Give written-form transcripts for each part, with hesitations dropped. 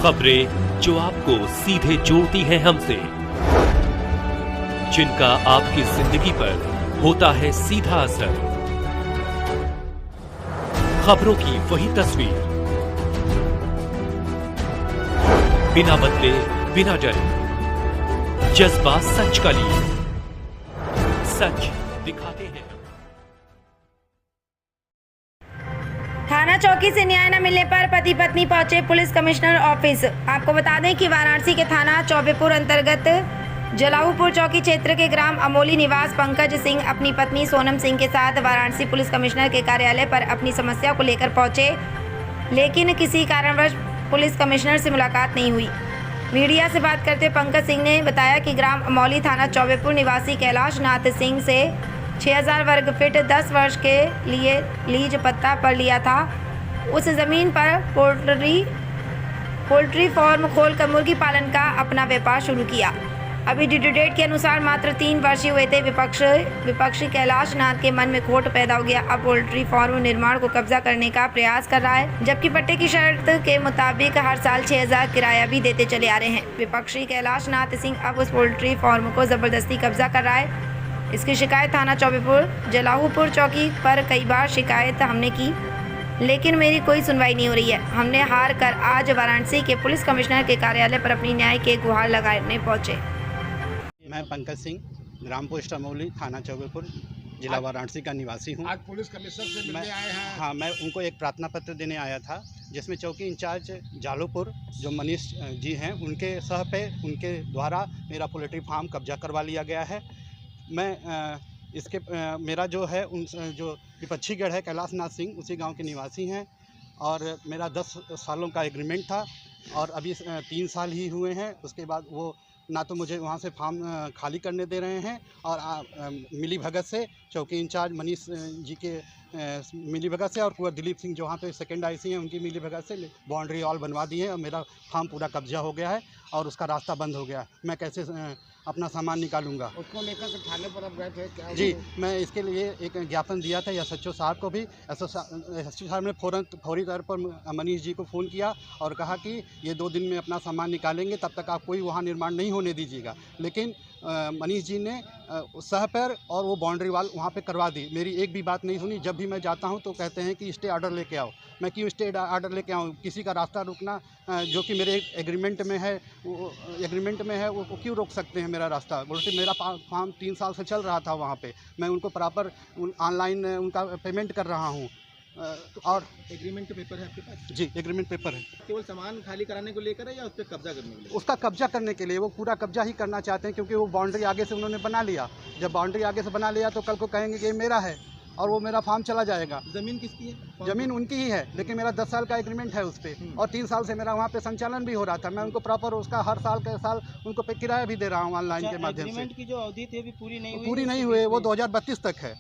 खबरें जो आपको सीधे जोड़ती हैं हमसे, जिनका आपकी जिंदगी पर होता है सीधा असर। खबरों की वही तस्वीर, बिना बदले बिना डरे, जज्बा सच का लिए, सच दिखाते हैं। थाना चौकी से न्याय न मिलने पर पति पत्नी पहुंचे पुलिस कमिश्नर ऑफिस। आपको बता दें कि वाराणसी के थाना चौबेपुर अंतर्गत जलाऊपुर चौकी क्षेत्र के ग्राम अमोली निवास पंकज सिंह अपनी पत्नी सोनम सिंह के साथ वाराणसी पुलिस कमिश्नर के कार्यालय पर अपनी समस्या को लेकर पहुंचे, लेकिन किसी कारणवश पुलिस कमिश्नर से मुलाकात नहीं हुई। मीडिया से बात करते पंकज सिंह ने बताया कि ग्राम अमोली थाना चौबेपुर निवासी कैलाश नाथ सिंह से 6000 वर्ग फीट 10 वर्ष के लिए लीज पट्टा पर लिया था। उस ज़मीन पर पोल्ट्री फार्म खोलकर मुर्गी पालन का अपना व्यापार शुरू किया। अभी ड्यू डेट के अनुसार मात्र 3 वर्ष ही हुए थे। विपक्षी कैलाश नाथ के मन में खोट पैदा हो गया। अब पोल्ट्री फार्म निर्माण को कब्जा करने का प्रयास कर रहा है, जबकि पट्टे की शर्त के मुताबिक हर साल 6000 किराया भी देते चले आ रहे हैं। विपक्षी कैलाश नाथ सिंह अब उस पोल्ट्री फार्म को जबरदस्ती कब्जा कर रहा है। इसकी शिकायत थाना चौबेपुर जलाऊपुर चौकी पर कई बार शिकायत हमने की, लेकिन मेरी कोई सुनवाई नहीं हो रही है। हमने हार कर आज वाराणसी के पुलिस कमिश्नर के कार्यालय पर अपनी न्याय के गुहार लगाने पहुंचे। मैं पंकज सिंह, ग्राम पोस्ट अमोली, थाना चौबेपुर, जिला वाराणसी का निवासी हूं। आज पुलिस कमिश्नर से मिलने आए हैं। हाँ, मैं उनको एक प्रार्थना पत्र देने आया था, जिसमें चौकी इंचार्ज जालूपुर जो मनीष जी हैं, उनके सह पे उनके द्वारा मेरा पोल्ट्री फार्म कब्जा करवा लिया गया है। मैं मेरा जो है जो विपक्षी गढ़ है कैलाश नाथ सिंह, उसी गांव के निवासी हैं और मेरा 10 सालों का एग्रीमेंट था और अभी 3 साल ही हुए हैं। उसके बाद वो ना तो मुझे वहाँ से फार्म खाली करने दे रहे हैं और मिली भगत से चौकी इंचार्ज मनीष जी के मिली भगत से और कुंवर दिलीप सिंह जो वहाँ पे सेकंड आईसी हैं, उनकी मिली भगत से बाउंड्री ऑल बनवा दी है और मेरा फार्म पूरा कब्जा हो गया है और उसका रास्ता बंद हो गया है। मैं कैसे अपना सामान निकालूंगा? उसको लेकर के थाने पर अब गए थे क्या? जी, मैं इसके लिए एक ज्ञापन दिया था एसएचओ साहब को भी। एसएचओ साहब ने फौरी तौर पर मनीष जी को फ़ोन किया और कहा कि ये 2 दिन में अपना सामान निकालेंगे, तब तक आप कोई वहाँ निर्माण नहीं होने दीजिएगा। लेकिन मनीष जी ने सह पर और वो बाउंड्री वाल वहाँ पे करवा दी। मेरी एक भी बात नहीं सुनी। जब भी मैं जाता हूँ तो कहते हैं कि स्टे ऑर्डर लेके आओ। मैं क्यों स्टे ऑर्डर लेके आऊँ? किसी का रास्ता रुकना जो कि मेरे एग्रीमेंट में है, वो क्यों रोक सकते हैं मेरा रास्ता? बोलते मेरा फार्म 3 साल से चल रहा था वहाँ पे, मैं उनको प्रॉपर ऑनलाइन उनका पेमेंट कर रहा हूँ। और एग्रीमेंट के पेपर है आपके पास? जी, एग्रीमेंट पेपर है। केवल सामान खाली कराने को लेकर है या उस पर कब्जा करने के लिए? उसका कब्जा करने के लिए, वो पूरा कब्जा ही करना चाहते हैं, क्योंकि वो बाउंड्री आगे से उन्होंने बना लिया। जब बाउंड्री आगे से बना लिया तो कल को कहेंगे कि ये मेरा है और वो मेरा फार्म चला जाएगा। ज़मीन किसकी है? ज़मीन उनकी ही है, लेकिन मेरा 10 साल का एग्रीमेंट है उस पर और 3 साल से मेरा वहाँ पे संचालन भी हो रहा था। मैं उनको प्रॉपर उसका हर साल के साल उनको पे किराया भी दे रहा हूँ ऑनलाइन के माध्यम से। एग्रीमेंट की जो अवधि थी अभी पूरी नहीं हुई, वो 2032 तक है।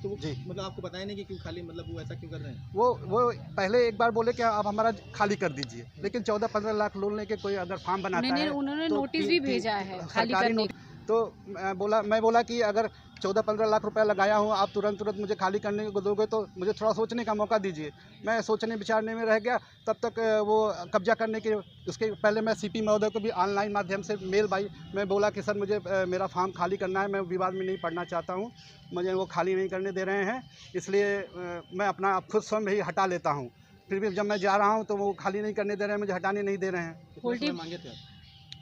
तो जी, मतलब आपको बताया नहीं कि क्यों खाली, मतलब वो ऐसा क्यों कर रहे हैं? वो पहले एक बार बोले कि आप हमारा खाली कर दीजिए, लेकिन 14-15 लाख लोन लेके कोई अगर फार्म बनाता है, उन्होंने तो नोटिस भी भेजा है खाली करने। तो मैं बोला कि अगर 14-15 लाख रुपया लगाया हूँ, आप तुरंत मुझे खाली करने को दोगे तो मुझे थोड़ा सोचने का मौका दीजिए। मैं सोचने विचारने में रह गया। तब तक वो कब्जा करने के उसके पहले मैं सीपी महोदय को भी ऑनलाइन माध्यम से मेल भाई मैं बोला कि सर मुझे मेरा फार्म खाली करना है, मैं विवाद में नहीं पड़ना चाहता हूँ, मुझे वो खाली नहीं करने दे रहे हैं, इसलिए मैं अपना खुद स्वयं ही हटा लेता हूँ। फिर भी जब मैं जा रहा हूँ तो वो खाली नहीं करने दे रहे हैं, मुझे हटाने नहीं दे रहे हैं। कितना मांगे थे आप?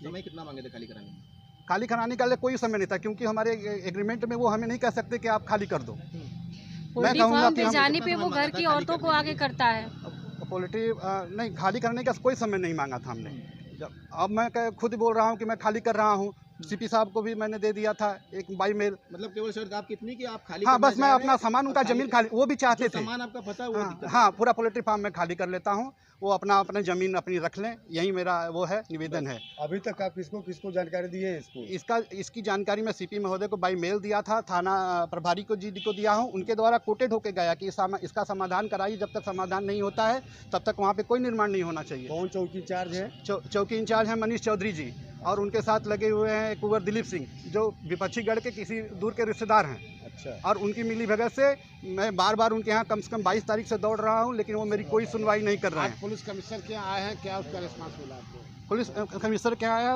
समय कितना मांगे थे खाली कराने में? खाली कराने का लिए कोई समय नहीं था, क्योंकि हमारे एग्रीमेंट में वो हमें नहीं कह सकते कि आप खाली कर दो। मैं कहूँगा कि जाने पे वो घर की औरतों को आगे करता है। पोल्ट्री नहीं, खाली करने का कोई समय नहीं मांगा था हमने। अब मैं खुद बोल रहा हूँ कि मैं खाली कर रहा हूँ। सीपी साहब को भी मैंने दे दिया था एक बाई मेल। मतलब केवल शर्त आप कितनी कि आप खाली? हाँ, बस मैं अपना सामान, उनका जमीन खाली, वो भी चाहते थे सामान आपका फंसा हुआ। हाँ, पूरा पोल्ट्री फार्म में खाली कर लेता हूँ, वो अपना ज़मीन अपनी रख लें, यही मेरा वो है निवेदन है। अभी तक आप किसको जानकारी दी है इसकी जानकारी मैं सीपी महोदय को बाई मेल दिया था, थाना प्रभारी को जी को दिया हूँ, उनके द्वारा कोटेड होके गया कि इसका समाधान कराइए। जब तक समाधान नहीं होता है तब तक वहाँ पे कोई निर्माण नहीं होना चाहिए। कौन चौकी इंचार्ज है? चौकी इंचार्ज है मनीष चौधरी जी और उनके साथ लगे हुए हैं कुंवर दिलीप सिंह, जो विपक्षी गढ़ के किसी दूर के रिश्तेदार हैं। अच्छा। और उनकी मिली भगत से मैं बार बार उनके यहाँ कम से कम 22 तारीख से दौड़ रहा हूँ, लेकिन वो मेरी कोई सुनवाई नहीं कर रहे हैं। पुलिस कमिश्नर के यहाँ आए हैं, क्या उसका रिस्पांस मिला आपको? पुलिस कमिश्नर क्या आया,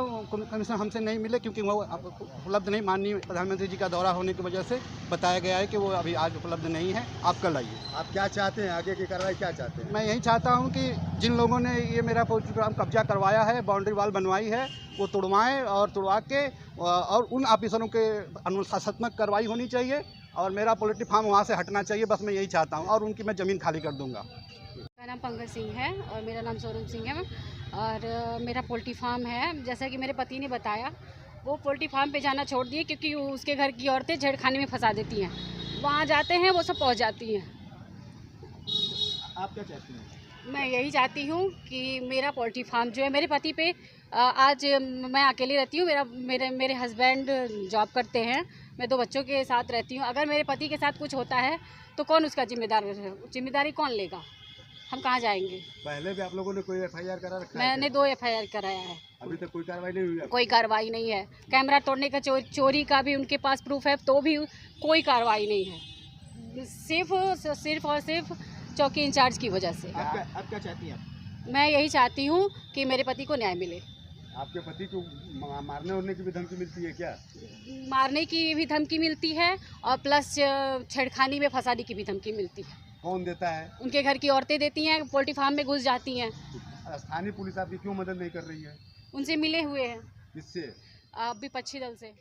कमिश्नर हमसे नहीं मिले क्योंकि वो उपलब्ध नहीं, माननीय प्रधानमंत्री जी का दौरा होने की वजह से बताया गया है कि वो अभी आज उपलब्ध नहीं है, आप कल आइए। आप क्या चाहते हैं, आगे की कार्रवाई क्या चाहते हैं? मैं यही चाहता हूं कि जिन लोगों ने ये मेरा पोल्ट्री फार्म कब्जा करवाया है, बाउंड्री वाल बनवाई है, वो तोड़वाएं और तोड़वा के और उन ऑफिसरों के अनुशासनात्मक कार्रवाई होनी चाहिए और मेरा पोल्ट्री फार्म वहाँ से हटना चाहिए। बस मैं यही चाहता हूँ और उनकी मैं ज़मीन खाली कर दूँगा। मेरा नाम पंकज सिंह है और मेरा नाम सोनम सिंह है और मेरा पोल्ट्री फार्म है। जैसा कि मेरे पति ने बताया, वो पोल्ट्री फार्म पे जाना छोड़ दिए क्योंकि उसके घर की औरतें छेड़खानी में फंसा देती हैं। वहाँ जाते हैं, वो सब पहुँच जाती हैं। आप क्या चाहती हैं? मैं यही चाहती हूँ कि मेरा पोल्ट्री फार्म जो है, मेरे पति पे आज मैं अकेली रहती हूँ, मेरे हस्बैंड जॉब करते हैं, मैं 2 बच्चों के साथ रहती हूँ। अगर मेरे पति के साथ कुछ होता है तो कौन उसका जिम्मेदारी कौन लेगा? हम कहाँ जाएंगे? पहले भी आप लोगों ने कोई FIR करा रखा है? मैंने 2 FIR कराया है, अभी तक कोई कार्रवाई नहीं हुई है? कोई कार्रवाई नहीं है। कैमरा तोड़ने का चोरी का भी उनके पास प्रूफ है, तो भी कोई कार्रवाई नहीं है। सिर्फ और सिर्फ चौकी इंचार्ज की वजह से। आप क्या चाहती हैं? मैं यही चाहती हूँ कि मेरे पति को न्याय मिले। आपके पति को मारने उड़ने की भी धमकी मिलती है क्या? मारने की भी धमकी मिलती है और प्लस छेड़खानी में फंसाने की भी धमकी मिलती है। कौन देता है? उनके घर की औरतें देती हैं, पोल्ट्री फार्म में घुस जाती हैं। स्थानीय पुलिस आपकी क्यों मदद नहीं कर रही है? उनसे मिले हुए हैं किससे? विपक्षी दल से।